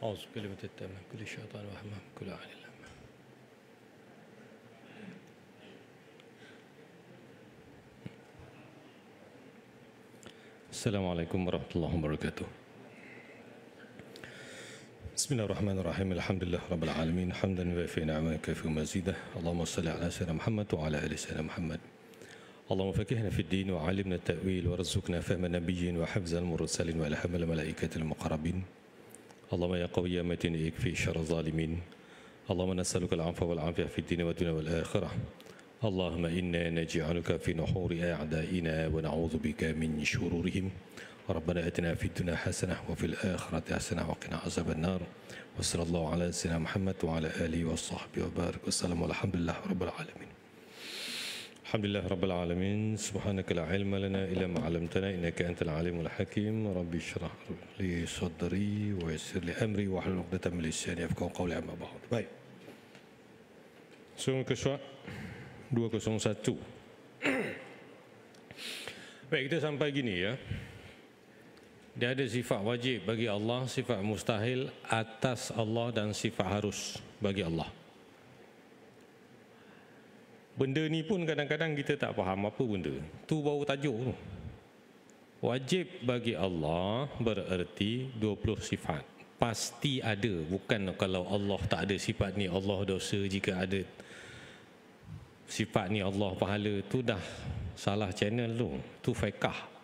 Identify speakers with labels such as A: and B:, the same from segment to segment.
A: أعوذ بكلمة التامة من كل شيطان وهمة كل عين لامة. السلام عليكم ورحمة الله وبركاته. بسم الله الرحمن الرحيم. الحمد لله رب العالمين حمدا وافي نعمه كافي مزيده. اللهم صل على سيدنا محمد وعلى آل سيدنا محمد. اللهم فقهنا في الدين وعلمنا التأويل وارزقنا فهم النبيين وحفظ المرسلين وإلهام الملائكة المقربين. اللهم يا قوي يا متين اكفي شر الظالمين. اللهم نسألك العفو والعافية في الدين والدنيا والآخرة. اللهم إنا نجعلك في نحور أعدائنا ونعوذ بك من شرورهم. ربنا آتنا في الدنيا حسنة وفي الآخرة حسنة وقنا عذاب النار. وصلى الله على سيدنا محمد وعلى آله وصحبه وبارك وسلم والحمد لله رب العالمين. الحمد لله رب العالمين. سبحانك لا علم لنا إلا ما علمتنا إنك أنت العليم الحكيم. ربي اشرح لي صدري ويسر لي أمري واحلل عقدة من لساني يفقهوا قولي. أما بعد. Baik. Surah Al-Qasas 201. Baik, kita sampai gini ya. Dia ada sifat wajib bagi Allah, sifat mustahil atas Allah dan sifat harus bagi Allah. Benda ni pun kadang-kadang kita tak faham apa benda. Tu baru tajuk tu. Wajib bagi Allah bererti 20 sifat. Pasti ada. Bukan kalau Allah tak ada sifat ni Allah dosa, jika ada sifat ni Allah pahala, tu dah salah channel tu. Tu fiqh.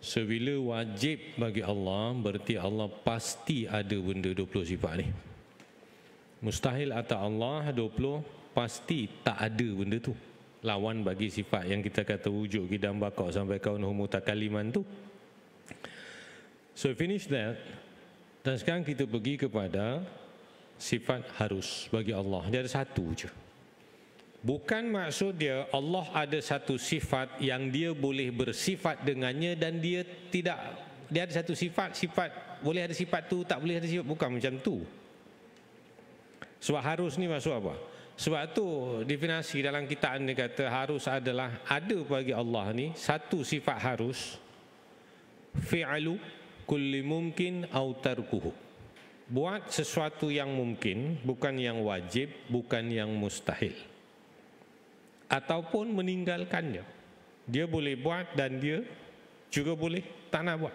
A: So bila wajib bagi Allah berarti Allah pasti ada benda 20 sifat ni. Mustahil atas Allah 20 pasti tak ada benda tu. Lawan bagi sifat yang kita kata wujud qidam baqa sampai kaunuhu mutakaliman tu. So finish that. Dan sekarang kita pergi kepada sifat harus bagi Allah. Dia ada satu je. Bukan maksud dia Allah ada satu sifat yang dia boleh bersifat dengannya dan dia tidak, dia ada satu sifat boleh ada sifat tu, tak boleh ada sifat, bukan macam tu. Sebab harus ni maksud apa? Sebab tu definisi dalam kitab ni kata harus adalah ada bagi Allah ni satu sifat harus, fi'lu kulli mumkin au tarkuhu. Buat sesuatu yang mungkin, bukan yang wajib, bukan yang mustahil. Ataupun meninggalkannya. Dia boleh buat dan dia juga boleh tak nak buat.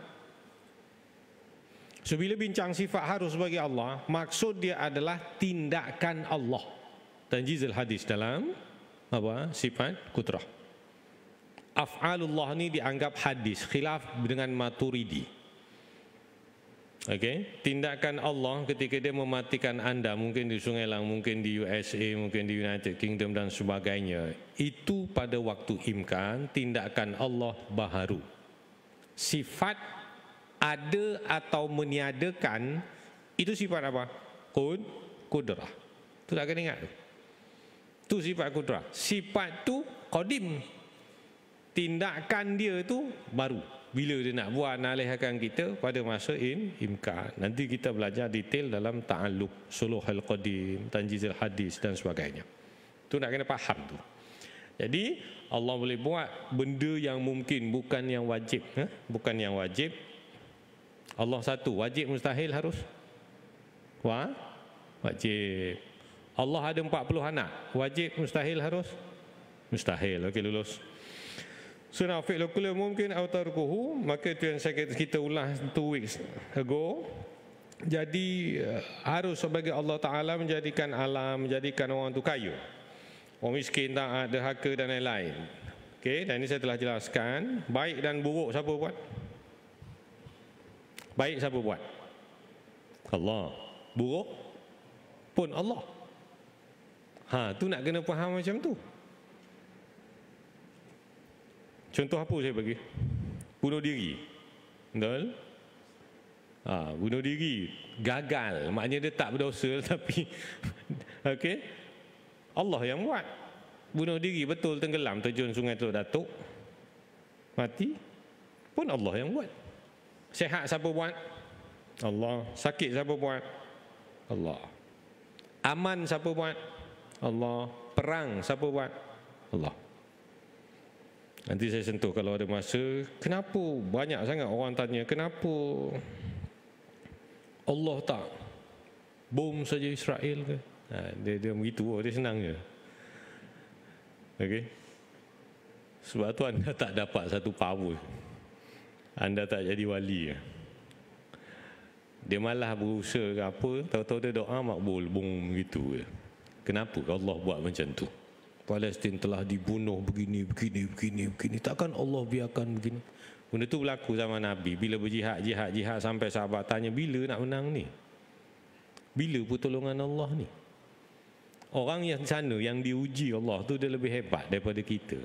A: So bila bincang sifat harus bagi Allah, maksud dia adalah tindakan Allah. Tanjizul hadis dalam apa? Sifat kudrah. Af'alullah ni dianggap hadis, khilaf dengan Maturidi. Okey, tindakan Allah ketika dia mematikan anda, mungkin di Sungai Lang, mungkin di USA, mungkin di United Kingdom dan sebagainya, itu pada waktu imkan tindakan Allah baharu. Sifat ada atau meniadakan itu sifat apa? Kudrah. Tu tak kena ingat tu. Tu sifat kudrah. Sifat tu qadim. Tindakan dia tu baru. Bila dia nak buat, nak alihkan kita pada masa imkan. Nanti kita belajar detail dalam ta'alluq, suluhul qadim, tanjizul hadis dan sebagainya. Tu nak kena faham tu. Jadi Allah boleh buat benda yang mungkin, bukan yang wajib. Bukan yang wajib. Allah satu, wajib mustahil harus? Wajib. Allah ada 40 anak, wajib mustahil harus? Mustahil. Okey, lulus. Surah fi'lu kulli mungkin atau tarkuhu, maka itu yang kita ulas 2 weeks ago. Jadi harus sebagai Allah Ta'ala menjadikan alam, menjadikan orang tu kaya, orang miskin, taat, derhaka dan lain-lain. Okey, dan ini saya telah jelaskan. Baik dan buruk siapa buat? Baik siapa buat? Allah. Buruk pun Allah. Tu nak kena faham macam tu. Contoh apa saya bagi? Bunuh diri. Betul? Bunuh diri. Gagal. Maknanya dia tak berdosa tapi okey. Allah yang buat. Bunuh diri betul, tenggelam, terjun sungai Teluk Datuk. Mati. Pun Allah yang buat. Sehat siapa buat? Allah. Sakit siapa buat? Allah. Aman siapa buat? Allah. Perang siapa buat? Allah. Nanti saya sentuh kalau ada masa. Kenapa banyak sangat orang tanya, kenapa Allah tak bom saja Israel ke? Dia begitu, dia senang je. Okey. Sebab tu anda tak dapat satu power. Anda tak jadi wali. Dia malah berusaha ke apa, tahu-tahu dia doa makbul, bom gitu je. Kenapa Allah buat macam tu? Palestin telah dibunuh begini. Takkan Allah biarkan begini? Benda tu berlaku zaman Nabi. Bila berjihad sampai sahabat tanya, bila nak menang ni? Bila pertolongan Allah ni? Orang yang sana yang diuji Allah tu dia lebih hebat daripada kita.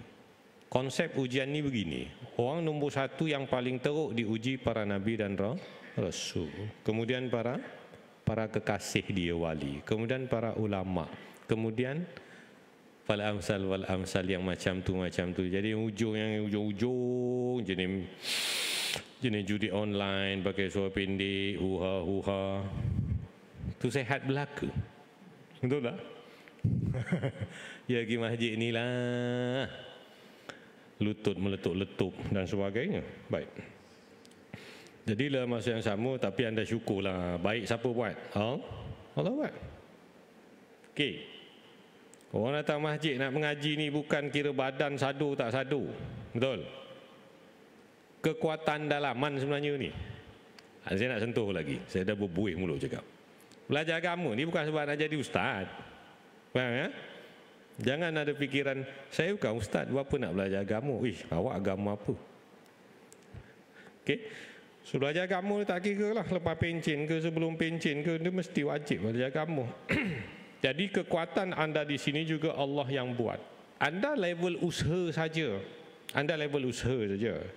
A: Konsep ujian ni begini. Orang nombor satu yang paling teruk diuji para Nabi dan Rasul. Kemudian para kekasih dia wali. Kemudian para ulama. Kemudian wal amsal yang macam tu. Jadi ujung jenis judi online pakai suara pendek, huha. Tu sehat belaka. Betul tak? Ya pergi masjid ni lah. Lutut meletup-letup dan sebagainya. Baik. Jadi dalam masa yang sama, tapi anda syukurlah. Baik siapa buat? Allah buat. Okey. Orang datang masjid nak mengaji ni bukan kira badan sadu tak sadu. Betul? Kekuatan dalaman sebenarnya ni. Saya nak sentuh lagi. Saya dah berbuih mulut cakap. Belajar agama ni bukan sebab nak jadi ustaz. Faham ya? Jangan ada fikiran, saya bukan ustaz, apa nak belajar agama? Awak agama apa? Okey. So, belajar agama tak kira lah, lepas pencen ke, sebelum pencen ke, dia mesti wajib belajar agama. Jadi kekuatan anda di sini juga Allah yang buat. Anda level usaha saja.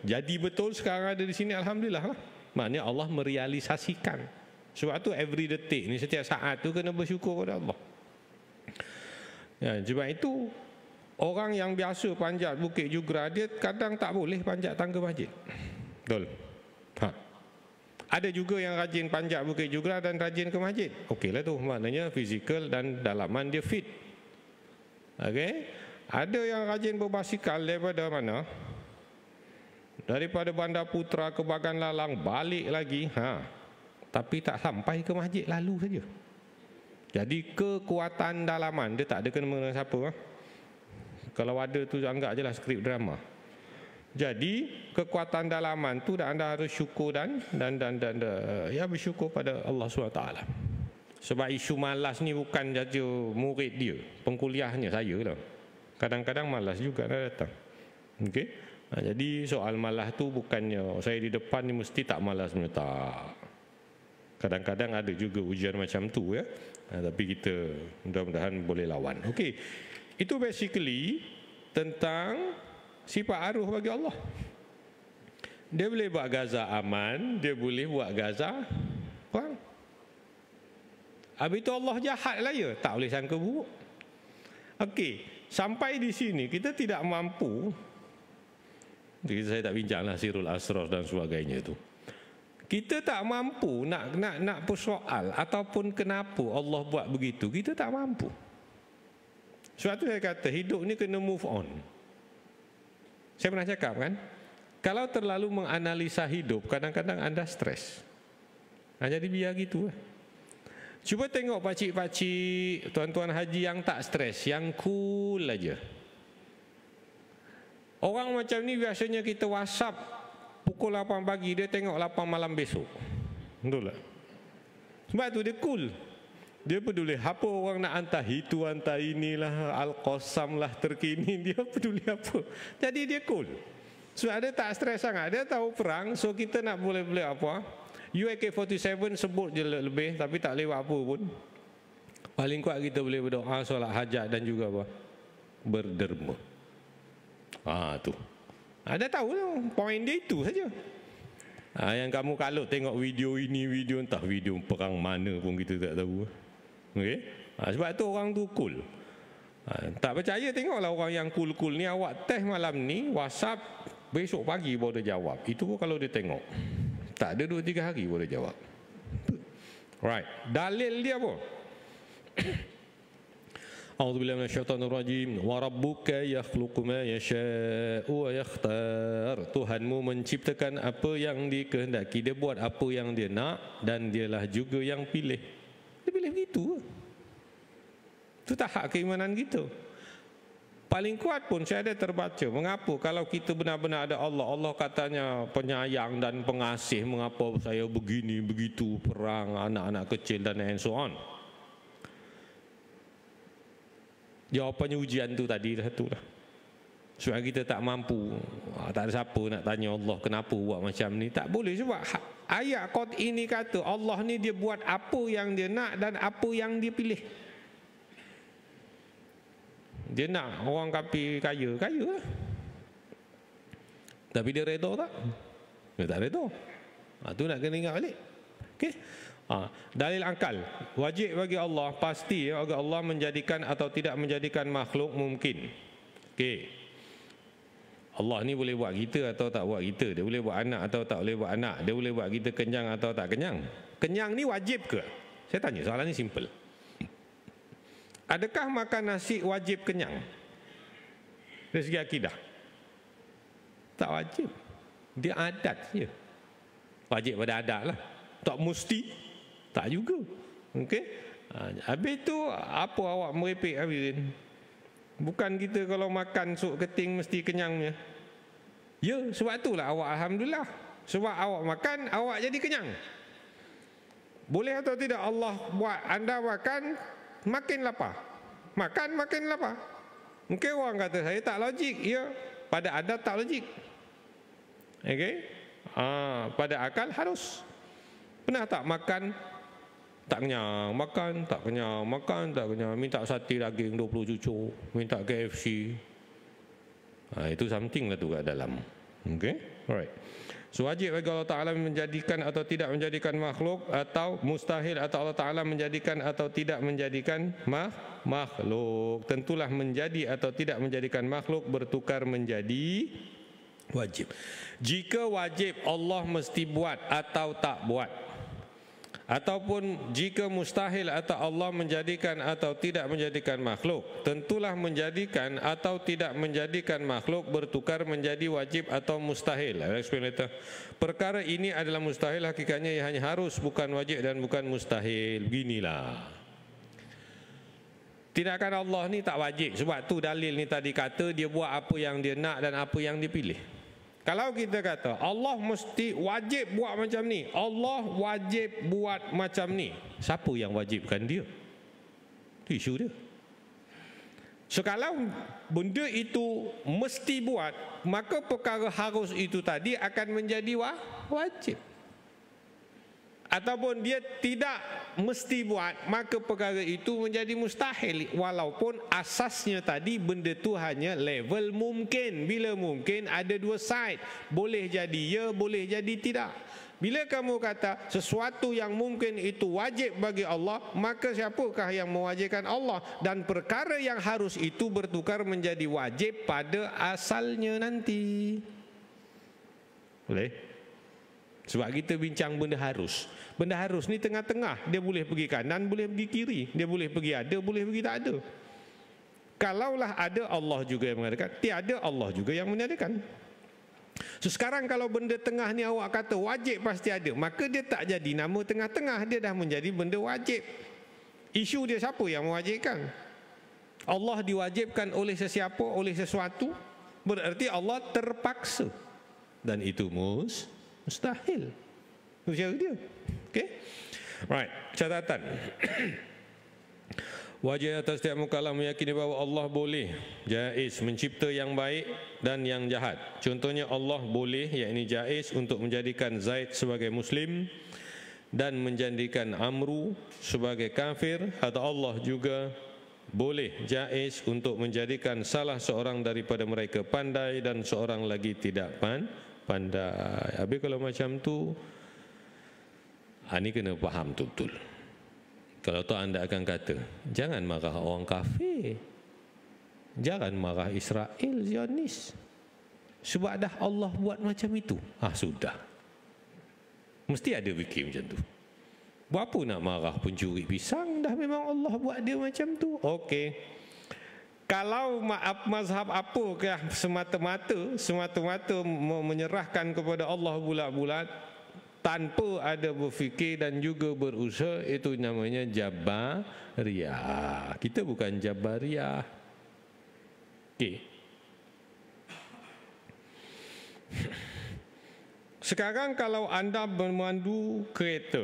A: Jadi betul sekarang ada di sini, alhamdulillah lah. Maknanya Allah merealisasikan. Sebab tu every detik ni, setiap saat tu kena bersyukur kepada Allah. Ya, sebab itu orang yang biasa panjat Bukit Jugra, dia kadang tak boleh panjat tangga masjid. Betul? Ada juga yang rajin panjat Bukit Jugra dan rajin ke masjid. Okeylah tu, maknanya fizikal dan dalaman dia fit. Okey? Ada yang rajin berbasikal daripada mana? Daripada Bandar Putra ke Bagan Lalang, balik lagi. Tapi tak sampai ke masjid, lalu saja. Jadi kekuatan dalaman dia tak ada kena mengena siapa. Kalau ada tu anggap je lah skrip drama. Jadi kekuatan dalaman tu anda harus syukur dan ya bersyukur pada Allah SWT. Sebab isu malas ni bukan saja murid dia, pengkuliahnya saya lah. Kadang-kadang malas juga dah datang. Okey. Jadi soal malas tu bukannya saya di depan ni mesti tak malas, tak. Kadang-kadang ada juga ujian macam tu ya. Tapi kita mudah-mudahan boleh lawan. Okey. Itu basically tentang sifat aruh bagi Allah. Dia boleh buat Gaza aman, dia boleh buat Gaza perang. Habis itu Allah jahat lah ya, tak boleh sangka buruk. Okey, sampai di sini kita tidak mampu. Jadi saya tak bincanglah sirul asrar dan sebagainya itu. Kita tak mampu nak persoal ataupun kenapa Allah buat begitu. Kita tak mampu. Sebab tu saya kata hidup ni kena move on. Saya pernah cakap kan, kalau terlalu menganalisa hidup, kadang-kadang anda stres. Jadi biar gitu lah. Cuba tengok pakcik-pakcik, tuan-tuan haji yang tak stres, yang cool aja. Orang macam ni biasanya kita WhatsApp pukul 8 pagi, dia tengok 8 malam besok. Betul tak? Sebab tu dia cool. Dia peduli apa orang nak hantar itu, hantar inilah, Al-Qasam lah terkini, dia peduli apa. Jadi dia cool. Sebab dia tak stres sangat. Dia tahu perang, so kita nak boleh apa. UAK-47 sebut je lebih, tapi tak lewat apa pun. Paling kuat kita boleh berdoa, solat hajat dan juga apa? Berderma. Tu. Dia tahu lah, poin dia itu saja. Yang kamu kalau tengok video ini, video entah video perang mana pun kita tak tahu. Okey? Sebab tu orang tu cool. Tak percaya tengoklah orang yang cool-cool ni, awak test malam ni, WhatsApp besok pagi baru dia jawab. Itu pun kalau dia tengok. Tak ada 2-3 hari baru dia jawab. Right. Dalil dia apa? A'udzubillahi minasyaitonir rajim. Wa rabbuka yakhluqu ma yasha'u wa yakhtar. Tuhanmu menciptakan apa yang dikehendaki, dia buat apa yang dia nak dan dialah juga yang pilih. Dia pilih begitu. Itu tak hak keimanan kita. Paling kuat pun saya ada terbaca, mengapa kalau kita benar-benar ada Allah, Allah katanya penyayang dan pengasih, mengapa saya begini, begitu, perang anak-anak kecil dan so on. Jawapannya ujian tu tadi dah tu lah. Sebab kita tak mampu, tak ada siapa nak tanya Allah kenapa buat macam ni. Tak boleh, sebab ayat qad ini kata Allah ni dia buat apa yang dia nak dan apa yang dia pilih. Dia nak orang kafir kaya, kaya lah. Tapi dia redha tak? Dia tak redha. Tu nak kena ingat balik. Okey. Dalil akal, wajib bagi Allah, pasti bagi Allah menjadikan atau tidak menjadikan makhluk mungkin. Okey. Allah ni boleh buat kita atau tak buat kita. Dia boleh buat anak atau tak boleh buat anak. Dia boleh buat kita kenyang atau tak kenyang. Kenyang ni wajib ke? Saya tanya, soalan ni simple. Adakah makan nasi wajib kenyang? Dari segi akidah, tak wajib. Dia adat je. Wajib pada adat lah. Tak mesti. Tak juga. Okey. Habis tu apa awak merepek habis? Bukan kita kalau makan sup keting mesti kenyangnya. Ya, sebab itulah awak alhamdulillah. Sebab awak makan, awak jadi kenyang. Boleh atau tidak Allah buat anda makan makin lapar? Makan makin lapar. Mungkin orang kata saya tak logik. Ya, pada adat tak logik. Okey. Pada akal harus. Pernah tak makan tak kenyang, makan tak kenyang, makan tak kenyang, minta sate daging 20 cucuk, minta KFC. Itu something lah tu kat dalam. Okey, alright. So wajib bagi Allah Ta'ala menjadikan atau tidak menjadikan makhluk, atau mustahil atau Allah Ta'ala menjadikan atau tidak menjadikan makhluk. Tentulah menjadi atau tidak menjadikan makhluk bertukar menjadi wajib. Jika wajib Allah mesti buat atau tak buat, ataupun jika mustahil atau Allah menjadikan atau tidak menjadikan makhluk, tentulah menjadikan atau tidak menjadikan makhluk bertukar menjadi wajib atau mustahil. Explain later. Perkara ini adalah mustahil, hakikatnya ia hanya harus, bukan wajib dan bukan mustahil. Beginilah. Tindakan Allah ni tak wajib. Sebab tu dalil ni tadi kata dia buat apa yang dia nak dan apa yang dia pilih. Kalau kita kata Allah mesti wajib buat macam ni, Allah wajib buat macam ni, siapa yang wajibkan dia? Itu isu dia. So kalau benda itu mesti buat, maka perkara harus itu tadi akan menjadi wajib. Ataupun dia tidak mesti buat, maka perkara itu menjadi mustahil. Walaupun asasnya tadi benda tu hanya level mungkin. Bila mungkin ada dua side, boleh jadi ya, boleh jadi tidak. Bila kamu kata sesuatu yang mungkin itu wajib bagi Allah, maka siapakah yang mewajibkan Allah? Dan perkara yang harus itu bertukar menjadi wajib pada asalnya nanti. Boleh? Sebab kita bincang benda harus. Benda harus ni tengah-tengah. Dia boleh pergi kanan, boleh pergi kiri. Dia boleh pergi ada, boleh pergi tak ada. Kalaulah ada, Allah juga yang mengadakan. Tiada, Allah juga yang menyediakan. So sekarang kalau benda tengah ni awak kata wajib pasti ada, maka dia tak jadi nama tengah-tengah. Dia dah menjadi benda wajib. Isu dia siapa yang mewajibkan? Allah diwajibkan oleh sesiapa, oleh sesuatu. Berarti Allah terpaksa. Dan itu mustahil. Itu cara dia. Okay? Right. Catatan. Wajib atas setiap mukallaf meyakini bahawa Allah boleh, jaiz, mencipta yang baik dan yang jahat. Contohnya Allah boleh, yakni jaiz, untuk menjadikan Zaid sebagai Muslim dan menjadikan Amru sebagai kafir. Atau Allah juga boleh, jaiz, untuk menjadikan salah seorang daripada mereka pandai dan seorang lagi tidak pandai. Habis kalau macam tu, ini kena faham betul-betul. Kalau tu anda akan kata, jangan marah orang kafir, jangan marah Israel, Zionis, sebab dah Allah buat macam itu. Sudah. Mesti ada fikir macam tu. Buat apa nak marah pencuri pisang? Dah memang Allah buat dia macam tu. Okey. Kalau mazhab apa ke semata-mata menyerahkan kepada Allah bulat-bulat tanpa ada berfikir dan juga berusaha, itu namanya Jabariyah. Kita bukan Jabariyah. Okey. Sekarang kalau anda memandu kereta,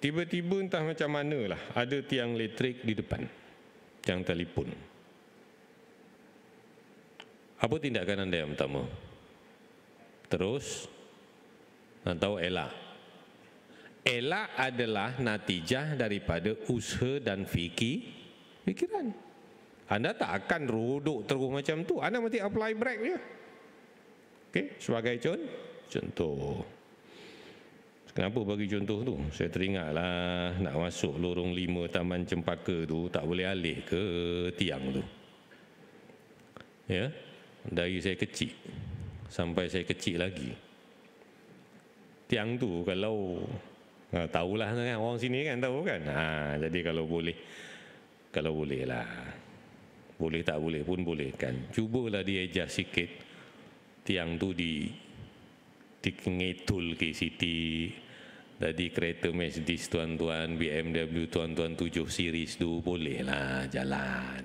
A: tiba-tiba entah macam manalah ada tiang elektrik di depan, tiang telefon. Apa tindakan anda yang pertama? Terus atau elak? Elak adalah natijah daripada usaha dan fikiran. Anda tak akan rodok terus macam tu. Anda mesti apply brake je. Okey, sebagai contoh. Kenapa bagi contoh tu? Saya teringatlah nak masuk lorong 5 Taman Cempaka tu, tak boleh alih ke tiang tu. Ya, dari saya kecil sampai saya kecil lagi, tiang tu kalau tahulah kan, orang sini kan tahu kan. Jadi kalau boleh lah, boleh tak boleh pun boleh kan, cubalah dia adjust sikit tiang tu ngetul ke City. Jadi kereta Mercedes tuan-tuan, BMW tuan-tuan 7 series tu boleh lah jalan.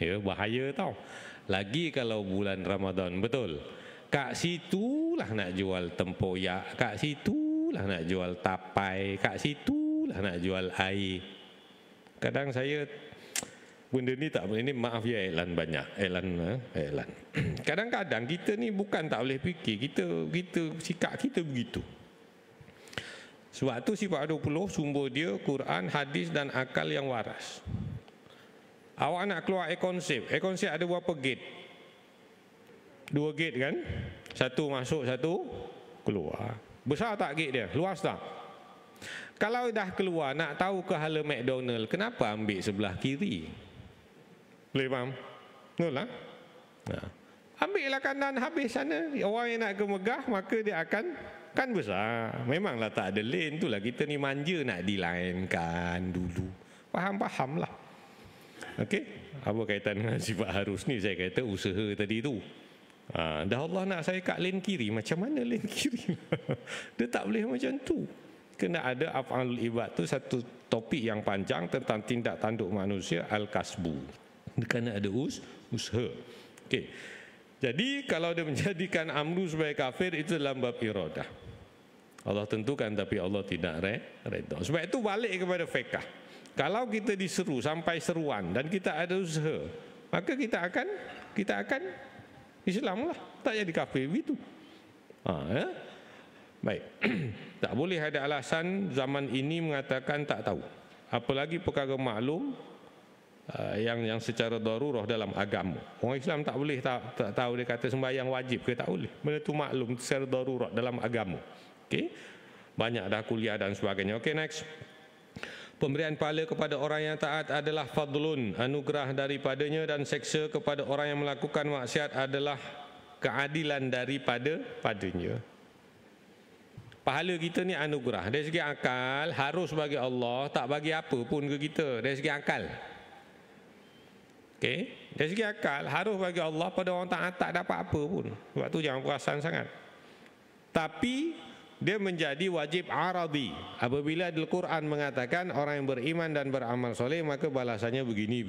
A: Ya, bahaya tau. Lagi kalau bulan Ramadan, betul. Kat situlah nak jual tempoyak, kat situlah nak jual tapai, kat situlah nak jual air. Kadang saya benda ni tak boleh, ini maaf ya iklan banyak, iklan. Kadang-kadang kita ni bukan tak boleh fikir, kita sikap kita begitu. Sebab tu sifat 20 sumber dia Quran, hadis dan akal yang waras. Awak nak keluar e-konsep ada berapa gate? 2 gate kan? Satu masuk, satu keluar. Besar tak gate dia? Luas tak? Kalau dah keluar nak tahu ke hala McDonald, kenapa ambil sebelah kiri? Boleh faham? Betul lah. Ambillah kanan habis sana. Orang yang nak ke Megah maka dia akan kan besar. Memanglah tak ada lane, itulah kita ni manja nak dilainkan dulu. Faham lah. Okey, apa kaitan dengan sifat harus ni? Saya kata usaha tadi tu. Dah Allah nak saya kat lane kiri, macam mana lane kiri? Dia tak boleh macam tu. Kena ada af'alul ibad tu, satu topik yang panjang tentang tindak tanduk manusia, al-kasbu. Kena ada usaha. Okey. Jadi kalau dia menjadikan amru sebagai kafir, itu dalam bab iradah. Allah tentukan tapi Allah tidak redha. Sebab itu balik kepada fiqh. Kalau kita diseru sampai seruan dan kita ada usaha, maka kita akan Islam lah, tak jadi kafir begitu. Ya? Baik. Tak boleh ada alasan zaman ini mengatakan tak tahu. Apalagi perkara maklum yang secara darurah dalam agama. Orang Islam tak boleh tak tahu, dia kata sembahyang wajib ke, tak boleh. Benda tu maklum secara darurah dalam agama. Okey. Banyak dah kuliah dan sebagainya. Okey, next. Pemberian pahala kepada orang yang taat adalah fadlun, anugerah daripadanya, dan seksa kepada orang yang melakukan maksiat adalah keadilan daripadanya. Pahala kita ni anugerah. Dari segi akal harus bagi Allah, tak bagi apa pun ke kita dari segi akal. Okey, dari segi akal harus bagi Allah, pada orang taat tak dapat apa pun. Sebab tu jangan perasan sangat. Tapi dia menjadi wajib aradi. Apabila Al-Quran mengatakan orang yang beriman dan beramal soleh maka balasannya begini.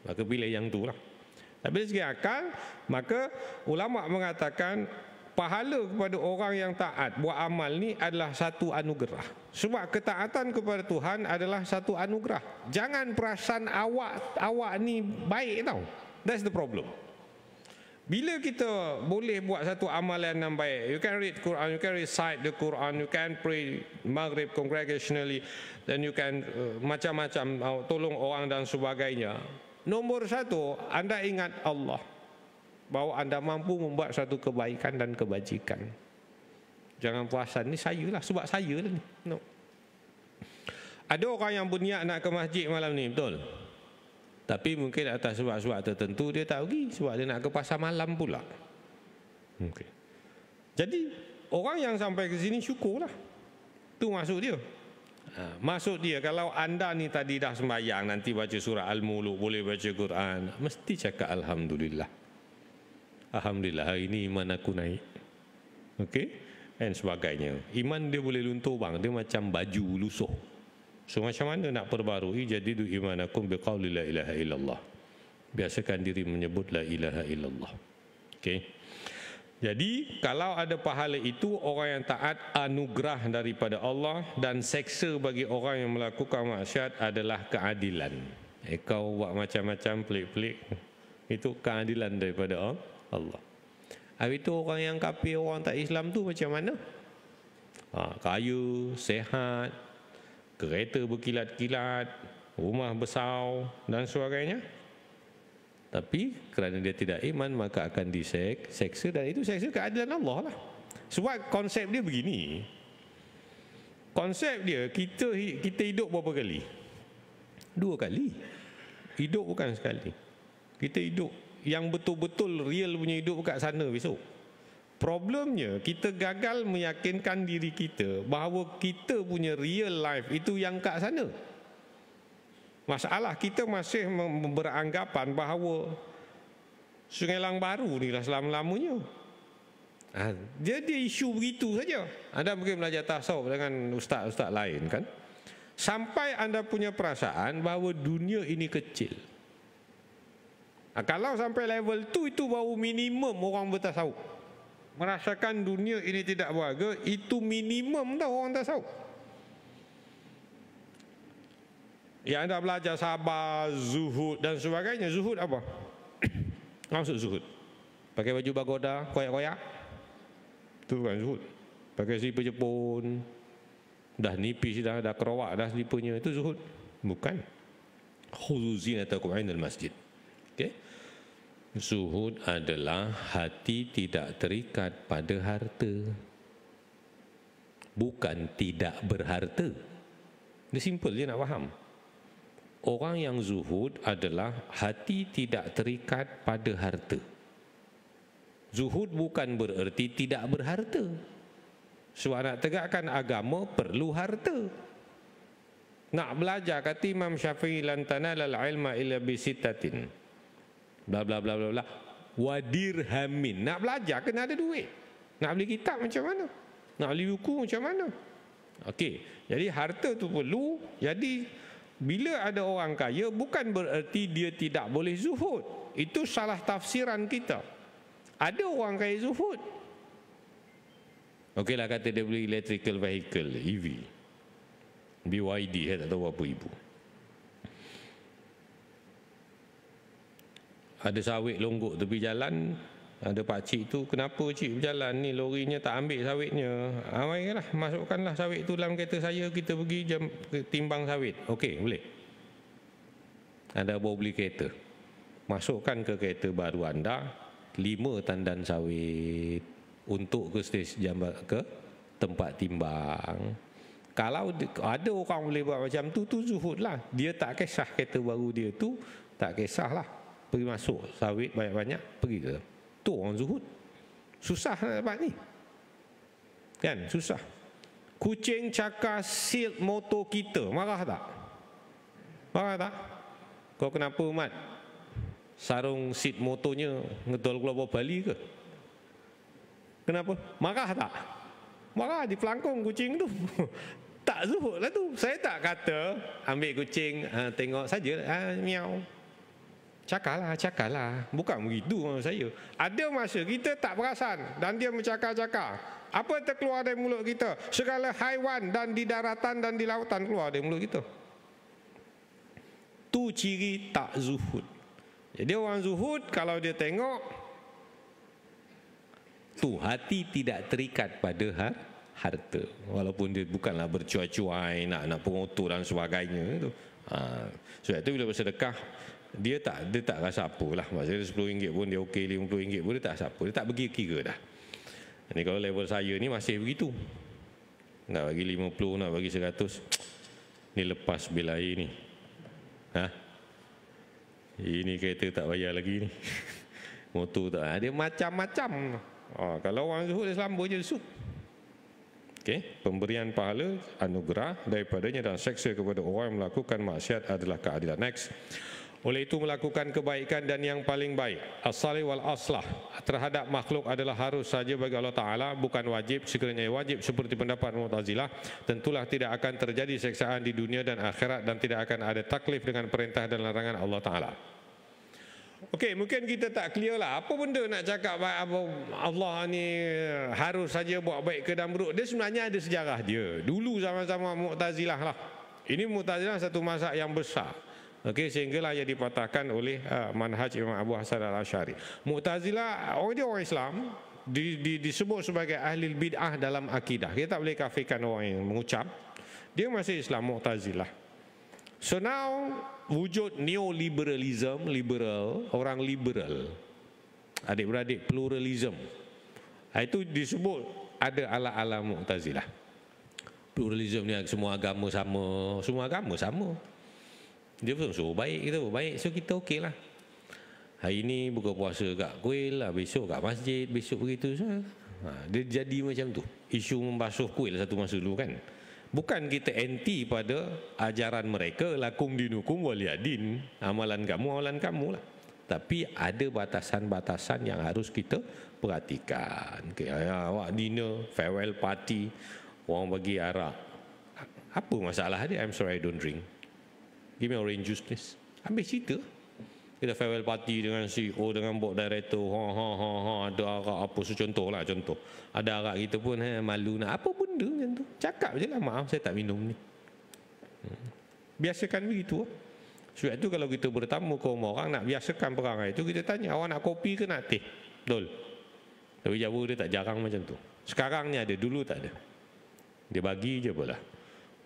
A: Maka pilih yang tu lah. Tapi dari segi akal, maka ulama mengatakan pahala kepada orang yang taat buat amal ni adalah satu anugerah. Sebab ketaatan kepada Tuhan adalah satu anugerah. Jangan perasan awak ni baik tau. That's the problem. Bila kita boleh buat satu amalan yang baik, you can read Quran, you can recite the Quran, you can pray Maghrib congregationally, then you can macam-macam tolong orang dan sebagainya. Nombor satu, anda ingat Allah, bahawa anda mampu membuat satu kebaikan dan kebajikan. Jangan perasan ni saya lah, sebab saya lah ni. No. Ada orang yang berniat nak ke masjid malam ni, betul? Tapi mungkin atas sebab-sebab tertentu dia tak pergi, sebab dia nak ke pasar malam pula. Okay. Jadi orang yang sampai ke sini syukurlah. Tu maksud dia. Maksud dia, kalau anda ni tadi dah sembahyang, nanti baca surah Al-Muluk, boleh baca Quran, mesti cakap Alhamdulillah. Alhamdulillah, hari ini iman aku naik. Okey? Dan sebagainya. Iman dia boleh luntur bang, dia macam baju lusuh. So macam mana nak perbarui? Jadidu imanakum biqauli la ilaha illallah. Biasakan diri menyebut la ilaha illallah. Okey? Jadi kalau ada pahala itu, orang yang taat anugerah daripada Allah, dan seksa bagi orang yang melakukan maksiat adalah keadilan. Kau buat macam-macam pelik-pelik, itu keadilan daripada Allah. Habis itu orang yang kafir, orang tak Islam tu macam mana? Kaya, sehat, kereta berkilat-kilat, rumah besar dan sebagainya. Tapi kerana dia tidak iman, maka akan diseksa, dan itu seksa keadilan Allah lah. Sebab konsep dia begini. Konsep dia, kita hidup berapa kali? 2 kali. Hidup bukan sekali. Kita hidup yang betul-betul real punya hidup kat sana besok. Problemnya, kita gagal meyakinkan diri kita bahawa kita punya real life itu yang kat sana. Masalah kita masih beranggapan bahawa Sungai Lang Baru ni lah selama-lamanya. Jadi isu begitu saja. Anda mungkin belajar tasawuf dengan ustaz-ustaz lain kan, sampai anda punya perasaan bahawa dunia ini kecil. Kalau sampai level tu, itu baru minimum orang bertasawuf. Merasakan dunia ini tidak berharga, itu minimum dah orang tasawuf. Yang anda belajar sabar, zuhud dan sebagainya. Zuhud apa? Maksud zuhud? Pakai baju bagoda, koyak-koyak? Itu bukan zuhud. Pakai slipper Jepun, dah nipis dah kerawak dah slippernya, itu zuhud? Bukan. Khudzu zinatakum 'indal masjid. Okey? Zuhud adalah hati tidak terikat pada harta. Bukan tidak berharta. Ini simple je nak faham. Orang yang zuhud adalah hati tidak terikat pada harta. Zuhud bukan bererti tidak berharta. Sebab nak tegakkan agama perlu harta. Nak belajar, kata Imam Syafi'i, lan tanalal ilma illa bisittatin. Bla bla bla bla bla. Wa dirhamin. Nak belajar kena ada duit. Nak beli kitab macam mana? Nak beli buku macam mana? Okey. Jadi harta tu perlu. Jadi bila ada orang kaya, bukan bererti dia tidak boleh zuhud. Itu salah tafsiran kita. Ada orang kaya zuhud. Okeylah, kata dia beli electrical vehicle, EV, BYD, saya tak tahu apa ibu. Ada sawit longgok tepi jalan, ada pakcik tu, kenapa cik berjalan ni, lorinya tak ambil sawitnya. Marilah, masukkanlah sawit tu dalam kereta saya, kita pergi timbang sawit. Okey, boleh. Anda bawa beli kereta, masukkan ke kereta baru anda 5 tandan sawit untuk ke stesen ke tempat timbang. Kalau ada orang boleh buat macam tu zuhud lah. Dia tak kisah kereta baru dia tu, tak kisahlah. Pergi masuk sawit banyak-banyak, pergi ke. Tu orang zuhud. Susah nak dapat ni. Kan, susah. Kucing cakar seal motor kita, marah tak? Marah tak? Kau kenapa Mat? Sarung seat motornya ngedol keluar Bali ke? Kenapa? Marah tak? Marah di pelangkung kucing tu. Tak zuhud lah tu. Saya tak kata ambil kucing, tengok saja, miau. Cakarlah. Bukan begitu maksud saya. Ada masa kita tak perasan dan dia mencakar-cakar. Apa terkeluar dari mulut kita? Segala haiwan dan di daratan dan di lautan keluar dari mulut kita. Tu ciri tak zuhud. Jadi orang zuhud kalau dia tengok, tu hati tidak terikat pada harta. Walaupun dia bukanlah bercuai-cuai, nak pengotor dan sebagainya tu. Sebab itu bila bersedekah, dia tak rasa apalah. Maksudnya RM10 pun dia okey, RM50 pun dia tak rasa apa. Dia tak bagi kira dah. Ini kalau level saya ni masih begitu. Nak bagi 50, nak bagi 100. Ni lepas bil air ni. Ini kereta tak bayar lagi ni. Motor tak. Dia macam-macam. Kalau orang zuhud dia selamba je sup. Pemberian pahala, anugerah daripadanya dan seksa kepada orang yang melakukan maksiat adalah keadilan. Next. Oleh itu melakukan kebaikan dan yang paling baik, as-salih wal aslah terhadap makhluk adalah harus saja bagi Allah Ta'ala, bukan wajib. Sekiranya wajib seperti pendapat Mu'tazilah, tentulah tidak akan terjadi seksaan di dunia dan akhirat dan tidak akan ada taklif dengan perintah dan larangan Allah Ta'ala. Okey, mungkin kita tak clear lah apa benda nak cakap Allah ni harus saja buat baik ke dan buruk. Dia sebenarnya ada sejarah dia. Dulu zaman-zaman Mu'tazilah lah. Ini Mu'tazilah satu mazhab yang besar. Okey, sehinggalah ia dipatahkan oleh manhaj Imam Abu Hasan al-Asy'ari. Mu'tazilah dia orang Islam, disebut sebagai ahli bid'ah dalam akidah. Kita tak boleh kafirkan orang yang mengucap dia masih Islam, Mu'tazilah. So now wujud neoliberalism, liberal, orang liberal, adik-beradik pluralism. Itu disebut ada ala-ala Mu'tazilah. Pluralism ni semua agama sama, semua agama sama. Dia pun suruh baik, kita pun baik, so kita okey lah. Hari ni buka puasa kat kuil lah, besok kat masjid, besok begitu. So, dia jadi macam tu. Isu membasuh kuil satu masa dulu kan. Bukan kita anti pada ajaran mereka, lakum dinukum waliyadin, amalan kamu lah. Tapi ada batasan-batasan yang harus kita perhatikan. Okay, awak dinner, farewell party, orang bagi arak. Apa masalah dia? I'm sorry I don't drink. Give me orange juice please. Habis cerita. Kita farewell party dengan CEO, dengan board director, ada arak apa, contoh. Ada arak kita pun malu nak apa benda macam tu. Cakap je lah, maaf saya tak minum ni. Biasakan begitu. Sebab tu kalau kita bertamu ke rumah orang, nak biasakan perangai itu, kita tanya, awak nak kopi ke nak teh? Betul. Tapi Jawa dia tak jarang macam tu. Sekarang ni ada, dulu tak ada. Dia bagi je pula.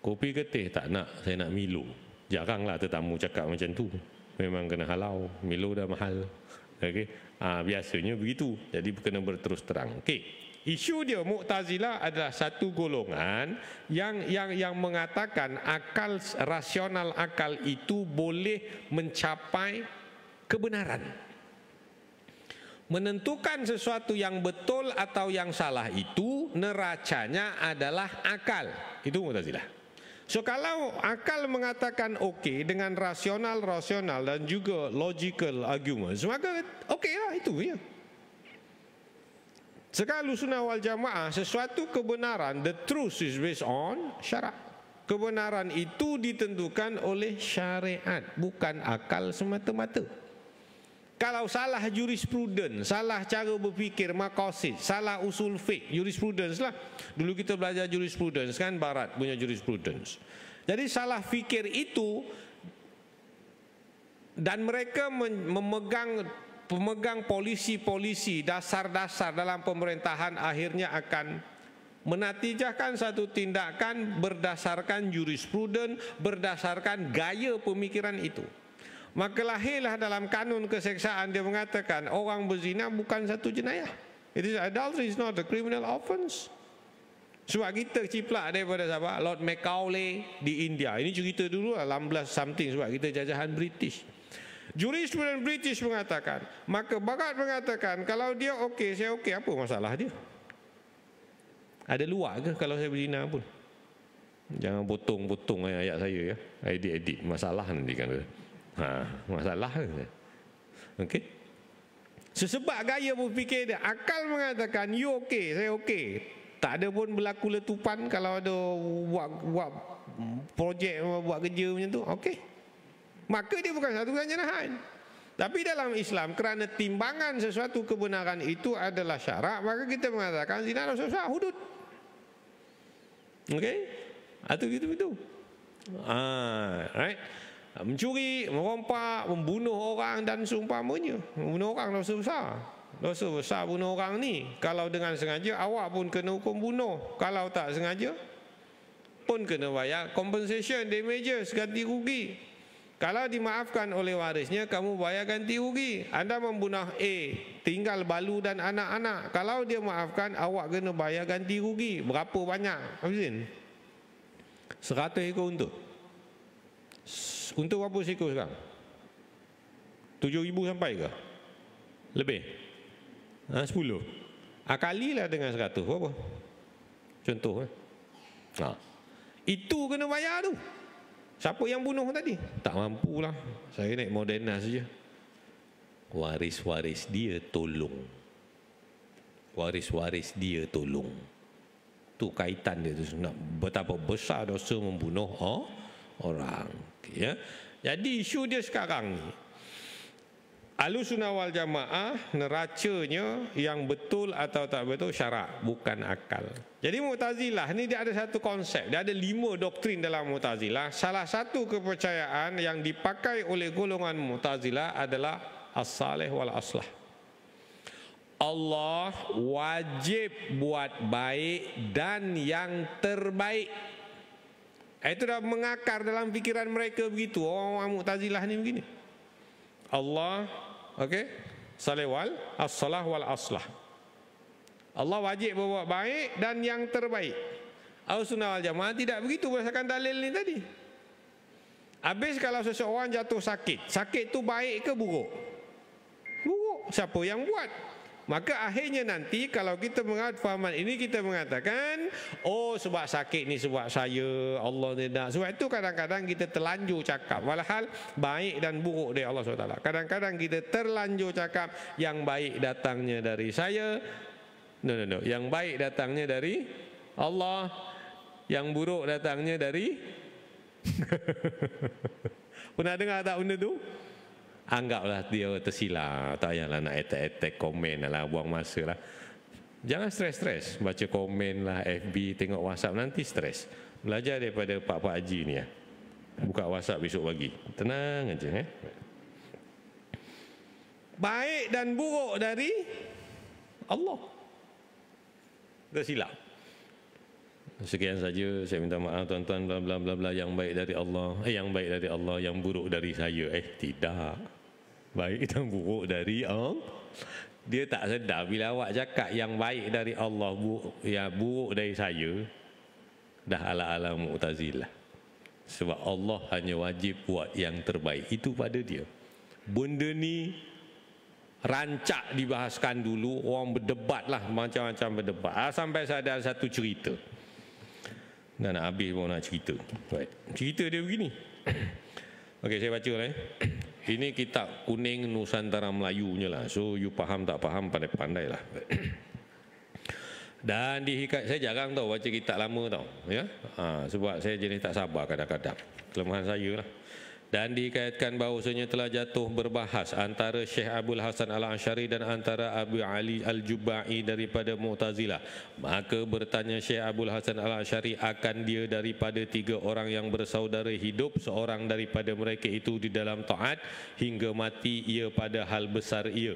A: Kopi ke teh? Tak nak, saya nak Milo. Jaranglah tetamu cakap macam tu. Memang kena halau, Milo dah mahal. Okey. Biasanya begitu. Jadi kena berterus terang. Okey. Isu dia Mu'tazilah adalah satu golongan yang mengatakan akal rasional, akal itu boleh mencapai kebenaran. Menentukan sesuatu yang betul atau yang salah itu neracanya adalah akal. Itu Mu'tazilah. So kalau akal mengatakan okey dengan rasional dan juga logical arguments, maka okey lah, itu ya. Sekarang Ahlussunnah wal Jamaah, sesuatu kebenaran, the truth is based on syarak. Kebenaran itu ditentukan oleh syariat, bukan akal semata-mata. Kalau salah jurisprudens, salah cara berfikir, maqasid, salah usul fiqh, jurisprudens lah. Dulu kita belajar jurisprudens kan, barat punya jurisprudens. Jadi salah fikir itu, dan mereka pemegang polisi-polisi, dasar-dasar dalam pemerintahan akhirnya akan menatijahkan satu tindakan berdasarkan jurisprudens, berdasarkan gaya pemikiran itu. Maka lahirlah dalam kanun keseksaan dia mengatakan orang berzina bukan satu jenayah. Adultery is not a criminal offence. Sebab kita ciplak daripada siapa? Lord Macaulay di India. Ini cerita dulu lah, 16 something, sebab kita jajahan British. Jurisprudence British mengatakan, maka Barat mengatakan kalau dia okey, saya okey, apa masalah dia? Ada luar ke kalau saya berzina pun? Jangan potong-potong ayat saya ya. Edit-edit, masalah nanti kan. Masalah kan. Okey. Sebab gaya berfikir dia, akal mengatakan you okey, saya okey. Tak ada pun berlaku letupan kalau ada buat projek, buat kerja macam tu. Okey. Maka dia bukan satu kejenahan. Tapi dalam Islam, kerana timbangan sesuatu kebenaran itu adalah syarak, maka kita mengatakan zina dosa hudud. Okey? Atau gitu-gitu. Right? Mencuri, merompak, membunuh orang dan seumpamanya. Membunuh orang dosa besar. Dosa besar bunuh orang ni. Kalau dengan sengaja, awak pun kena hukum bunuh. Kalau tak sengaja, pun kena bayar compensation, damages, ganti rugi. Kalau dimaafkan oleh warisnya, kamu bayar ganti rugi. Anda membunuh A, tinggal balu dan anak-anak. Kalau dia maafkan, awak kena bayar ganti rugi. Berapa banyak? Habis 100 ekor untuk. Untuk berapa ekor sekarang? 7,000 sampai ke? Lebih? 10. Kalilah dengan 100. Berapa? Contoh Itu kena bayar tu. Siapa yang bunuh tadi? Tak mampulah. Saya naik Moderna saja. Waris-waris dia tolong. Waris-waris dia tolong. Tu kaitan dia tu. Nak betapa besar dosa membunuh orang. Okay, ya. Jadi isu dia sekarang ni, Ahlussunnah wal Jamaah neracanya yang betul atau tak betul syarak, bukan akal. Jadi Mu'tazilah ni dia ada satu konsep, dia ada 5 doktrin dalam Mu'tazilah. Salah satu kepercayaan yang dipakai oleh golongan Mu'tazilah adalah as-salih wal aslah. Allah wajib buat baik dan yang terbaik. Itu dah mengakar dalam fikiran mereka begitu. Orang Mu'tazilah ni begini. Allah, okey, salih wal as-salah wal aslah. Allah wajib berbuat baik dan yang terbaik. Ahlussunnah wal Jamaah tidak begitu berdasarkan dalil ni tadi. Habis kalau seseorang jatuh sakit, sakit tu baik ke buruk? Buruk. Siapa yang buat? Maka akhirnya nanti kalau kita mengaut fahaman ini, kita mengatakan, oh sebab sakit ni sebab saya, Allah tidak. Sebab itu kadang-kadang kita terlanjur cakap, walhal baik dan buruk dari Allah SWT. Kadang-kadang kita terlanjur cakap yang baik datangnya dari saya. No. Yang baik datangnya dari Allah, yang buruk datangnya dari Pernah dengar tak benda tu? Anggaplah dia tersilap. Tak payahlah nak attack komen lah, buang masa lah. Jangan stres-stres baca komen lah, FB, tengok WhatsApp, nanti stres. Belajar daripada Pak Haji ni ya. Buka WhatsApp besok pagi. Tenang aja Baik dan buruk dari Allah. Tersilap. Sekian saja, saya minta maaf tuan-tuan, bla bla bla bla. Yang baik dari Allah, yang baik dari Allah, yang buruk dari saya. Tidak. Baik dan buruk dari Allah. Dia tak sedar bila awak cakap yang baik dari Allah, buruk dari saya. Dah ala-ala Mu'tazilah. Sebab Allah hanya wajib buat yang terbaik. Itu pada dia. Benda ni rancak dibahaskan dulu, orang berdebat lah, macam-macam berdebat. Sampai saya ada satu cerita. Dah nak habis pun nak cerita. Baik. Cerita dia begini. Okey, saya baca lah. Ini kitab kuning Nusantara Melayunya lah. So you faham tak faham, pandai-pandai lah. Dan di hikayat, saya jarang tahu baca kitab lama tau. Ya? Sebab saya jenis tak sabar kadang-kadang. Kelemahan saya lah. Dan dihikayatkan bahawasanya telah jatuh berbahas antara Syekh Abdul Hasan Al-Asy'ari dan antara Abu Ali Al-Jubai daripada Mu'tazilah. Maka bertanya Syekh Abdul Hasan Al-Asy'ari akan dia daripada 3 orang yang bersaudara hidup, seorang daripada mereka itu di dalam taat hingga mati ia pada hal besar ia.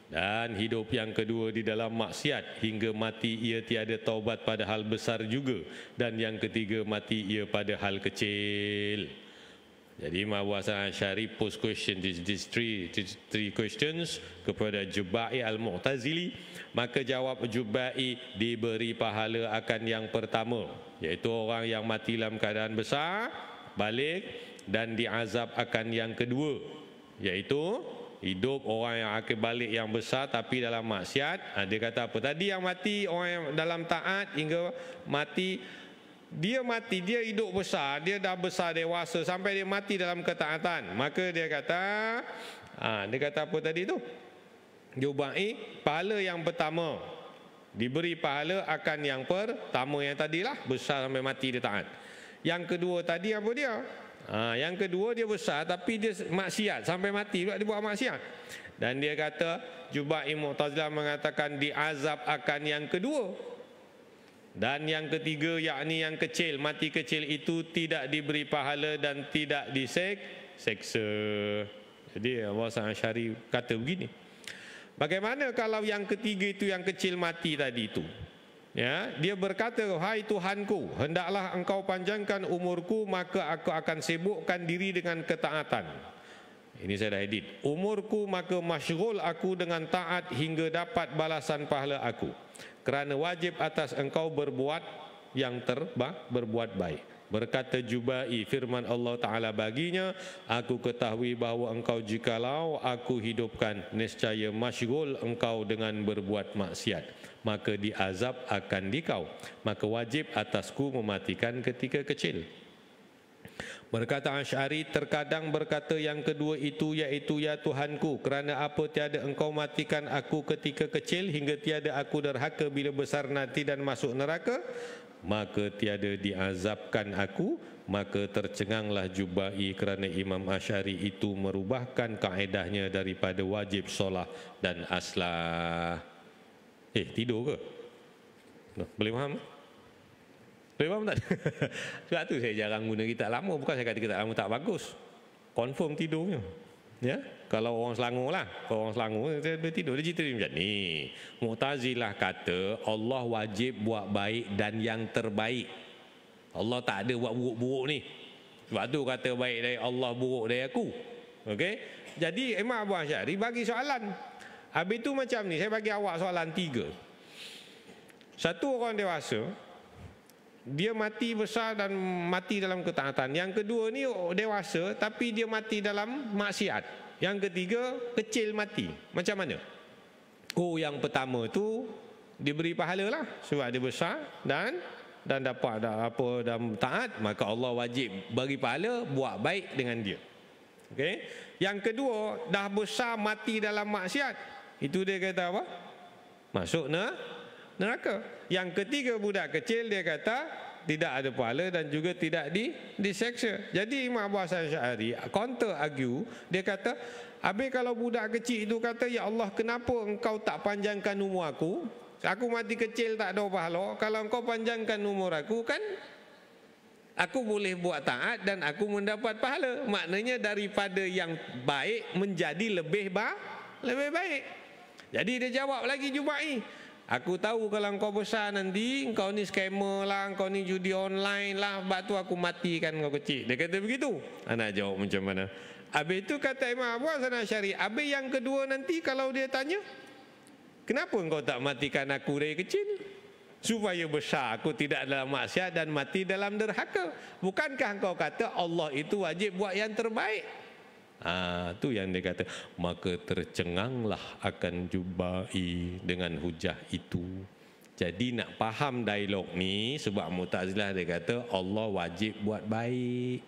A: Dan hidup yang kedua di dalam maksiat hingga mati ia tiada taubat pada hal besar juga. Dan yang ketiga mati ia pada hal kecil. Jadi Imam Hasan Asy'ari post question these three questions kepada Jubai Al-Mu'tazili. Maka jawab Jubai, diberi pahala akan yang pertama, iaitu orang yang mati dalam keadaan besar, balik, dan diazab akan yang kedua, iaitu hidup orang yang akan balik yang besar tapi dalam maksiat. Dia kata apa tadi, yang mati orang yang dalam taat hingga mati, dia mati, dia hidup besar, dia dah besar dewasa sampai dia mati dalam ketaatan. Maka dia kata apa tadi tu? Jubai, pahala yang pertama, diberi pahala akan yang pertama yang tadilah, besar sampai mati dia taat. Yang kedua tadi apa dia? Yang kedua dia besar tapi dia maksiat sampai mati juga dia buat maksiat. Dan dia kata Jubai Mu'tazilah mengatakan diazab akan yang kedua. Dan yang ketiga, yakni yang kecil, mati kecil itu tidak diberi pahala dan tidak diseksa. Jadi Imam Hasan Asy'ari kata begini. Bagaimana kalau yang ketiga itu, yang kecil mati tadi itu? Ya, dia berkata, hai Tuhanku, hendaklah engkau panjangkan umurku, maka aku akan sibukkan diri dengan ketaatan. Ini saya dah edit. Umurku maka masyghul aku dengan taat hingga dapat balasan pahala aku. Kerana wajib atas engkau berbuat yang berbuat baik. Berkata Jubai, firman Allah Ta'ala baginya, aku ketahui bahawa engkau jikalau aku hidupkan, nescaya masyghul engkau dengan berbuat maksiat, maka diazab akan dikau, maka wajib atasku mematikan ketika kecil. Berkata Asy'ari, terkadang berkata yang kedua itu, iaitu ya Tuhanku, kerana apa tiada engkau matikan aku ketika kecil hingga tiada aku derhaka bila besar nanti dan masuk neraka, maka tiada diazabkan aku. Maka tercenganglah Jubai kerana Imam Asy'ari itu merubahkan kaedahnya daripada wajib solah dan aslah. Tidur ke? Boleh faham? Boleh faham tak? Sebab tu saya jarang guna kitab lama. Bukan saya kata kitab lama tak bagus, confirm tidurnya. Ya, kalau orang Selangor lah, kalau orang Selangor dia tidur, dia cerita macam ni. Mu'tazilah kata Allah wajib buat baik dan yang terbaik. Allah tak ada buat buruk-buruk ni. Sebab tu kata baik dari Allah, buruk dari aku. Okey. Jadi Imam Abu Asy'ari bagi soalan. Habis tu macam ni, saya bagi awak soalan 3. Satu, orang dewasa dia mati besar dan mati dalam ketaatan. Yang kedua ni dewasa tapi dia mati dalam maksiat. Yang ketiga kecil mati. Macam mana? Yang pertama tu diberi pahala lah sebab dia besar dan dapat dan taat, maka Allah wajib bagi pahala buat baik dengan dia. Okey. Yang kedua dah besar mati dalam maksiat. Itu dia kata apa? Masuk neraka. Yang ketiga budak kecil dia kata tidak ada pahala dan juga tidak diseksa. Jadi Imam Abu Asy'ari counter argue, dia kata, habis kalau budak kecil itu kata, ya Allah kenapa engkau tak panjangkan umur aku? Aku mati kecil tak ada pahala. Kalau engkau panjangkan umur aku kan aku boleh buat taat dan aku mendapat pahala. Maknanya daripada yang baik menjadi lebih baik. Jadi dia jawab lagi Jubai, aku tahu kalau engkau besar nanti, engkau ni scammer lah, engkau ni judi online lah, sebab tu aku matikan engkau kecil. Dia kata begitu. Anak jawab macam mana? Habis itu kata Imam Abu Asy'ari, habis yang kedua nanti kalau dia tanya, kenapa engkau tak matikan aku dari kecil? Supaya besar aku tidak dalam maksiat dan mati dalam derhaka. Bukankah engkau kata Allah itu wajib buat yang terbaik? Tu yang dia kata, maka tercenganglah akan Jubai dengan hujah itu. Jadi nak faham dialog ni, sebab Mu'tazilah dia kata Allah wajib buat baik.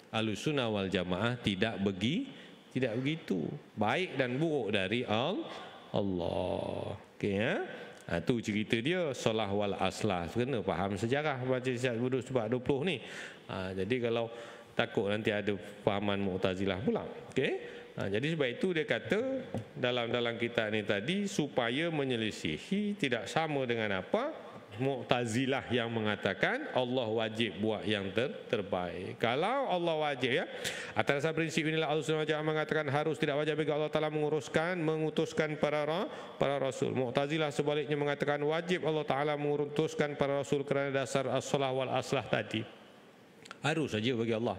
A: Ahlussunnah wal Jamaah tidak begitu. Baik dan buruk dari Allah. Okey ya. Tu cerita dia solah wal aslah. Kena faham sejarah baca sebab 20 ni. Jadi kalau takut nanti ada fahaman Mu'tazilah pula. Okey. Jadi sebab itu dia kata dalam kitab ni tadi, supaya menyelisihi tidak sama dengan apa Mu'tazilah yang mengatakan Allah wajib buat yang terbaik. Kalau Allah wajib, ya, atas dasar prinsip inilah Ahlussunnah wal Jamaah mengatakan harus tidak wajib bagi Allah Taala mengutuskan para rasul. Mu'tazilah sebaliknya mengatakan wajib Allah Taala mengutuskan para rasul kerana dasar as-salah wal aslah tadi. Harus saja bagi Allah.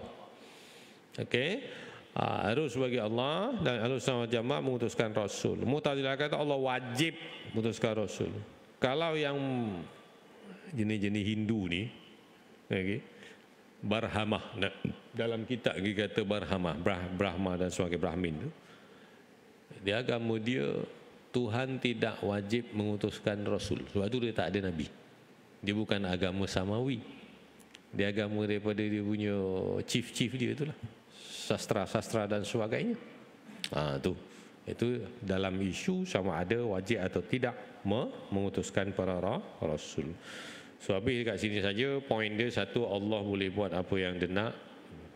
A: Okey. Harus bagi Allah, dan Ahlussunnah wal Jamaah mengutuskan rasul. Mu'tazilah kata Allah wajib mengutuskan rasul. Kalau yang jenis-jenis Hindu ni, okay, Barhamah, dalam kitab kita kata Barhamah, Brahma dan sebagai Brahmin tu, dia agama dia Tuhan tidak wajib mengutuskan rasul. Sebab tu dia tak ada nabi. Dia bukan agama samawi. Dia agama daripada dia punya chief dia itulah. Sastra dan sebagainya. Tu. Itu dalam isu sama ada wajib atau tidak mengutuskan para rasul. So habis dekat sini saja. Poin dia satu, Allah boleh buat apa yang dia nak.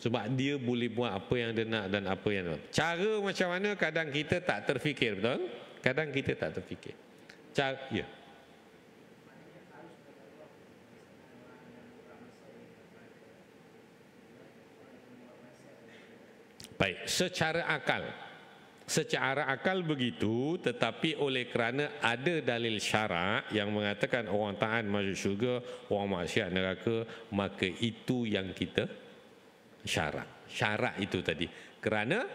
A: Sebab dia boleh buat apa yang dia nak dan apa yang dia nak. Cara macam mana kadang kita tak terfikir, betul? Kadang kita tak terfikir. Ya. Baik, secara akal begitu, tetapi oleh kerana ada dalil syarak yang mengatakan orang taat masuk syurga, orang maksiat neraka, maka itu yang kita syarak itu tadi. Kerana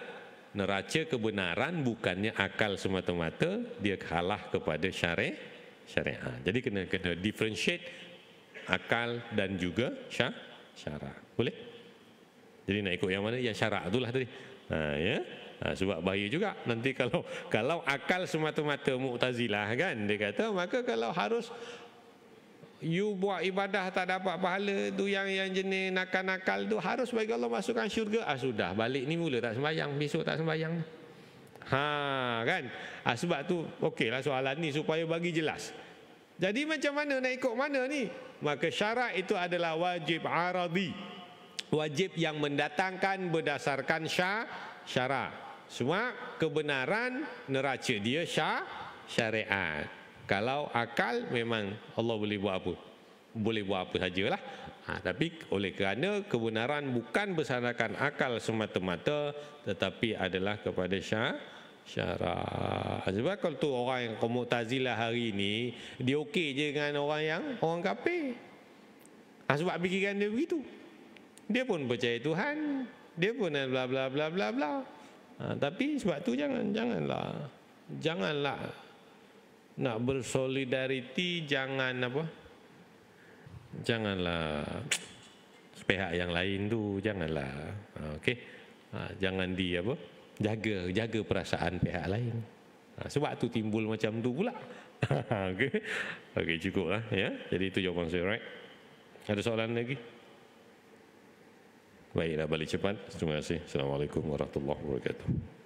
A: neraca kebenaran bukannya akal semata-mata, dia kalah kepada syariat. Jadi kena differentiate akal dan juga syarak. Boleh? Jadi nak ikut yang mana? Yang syarak itulah tadi. Ya. Sebab bahaya juga nanti kalau akal semata-mata Mu'tazilah kan, dia kata maka kalau harus you buat ibadah tak dapat pahala tu, yang jenis nakal-nakal tu harus bagi Allah masukkan syurga. Sudah balik ni mula tak sembahyang, besok tak sembahyang. Kan? Sebab tu okeylah soalan ni supaya bagi jelas. Jadi macam mana nak ikut mana ni? Maka syarak itu adalah wajib aradi. Wajib yang mendatangkan berdasarkan syarak. Semua kebenaran neraca dia syariat. Kalau akal memang Allah boleh buat apa? Boleh buat apa sajalah. Tapi oleh kerana kebenaran bukan bersandarkan akal semata-mata, tetapi adalah kepada syarak. Sebab kalau tu orang yang Mu'tazilah hari ni, dia okey je dengan orang kafir. Sebab fikiran dia begitu. Dia pun percaya Tuhan, dia pun bla bla bla bla bla. Tapi sebab tu janganlah nak bersolidariti, janganlah pihak yang lain tu, janganlah. Okey. Jangan jaga perasaan pihak lain. Sebab tu timbul macam tu pula. Okey, cukuplah ya. Jadi itu jawapan saya, right? Ada soalan lagi? Baiklah, balik cepat. Terima kasih. Assalamualaikum warahmatullahi wabarakatuh.